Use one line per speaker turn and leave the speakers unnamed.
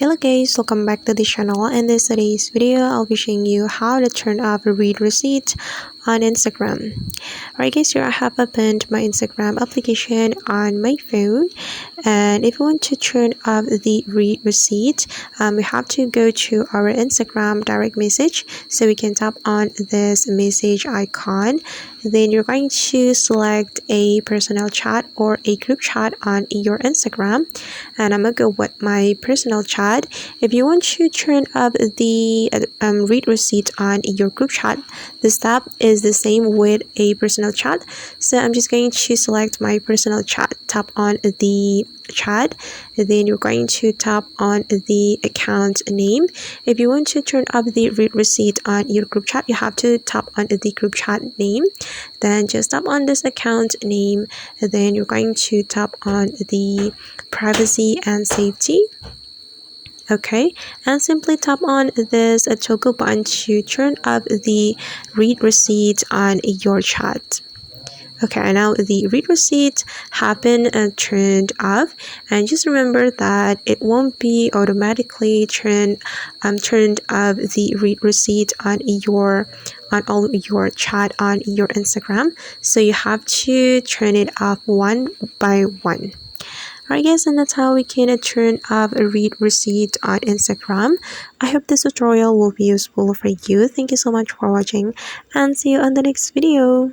Hello guys, welcome back to the channel. In this today's video, I'll be showing you how to turn off read receipt on Instagram. Alright guys, here I have opened my Instagram application on my phone, and if you want to turn off the read receipt, we have to go to our Instagram direct message. So we can tap on this message icon, then you're going to select a personal chat or a group chat on your Instagram, and I'm gonna go with my personal chat. If you want to turn off the read receipt on your group chat, the step is the same with a personal chat. So I'm just going to select my personal chat, tap on the chat, then you're going to tap on the account name. If you want to turn off the read receipt on your group chat, you have to tap on the group chat name, then just tap on this account name, then you're going to tap on the privacy and safety. Okay, and simply tap on this toggle button to turn off the read receipt on your chat. Okay, now the read receipt have been turned off, and just remember that it won't be automatically turned off the read receipt on all your chat on your Instagram. So you have to turn it off one by one. Alright guys, and that's how we can turn off a read receipt on Instagram. I hope this tutorial will be useful for you. Thank you so much for watching, and see you on the next video.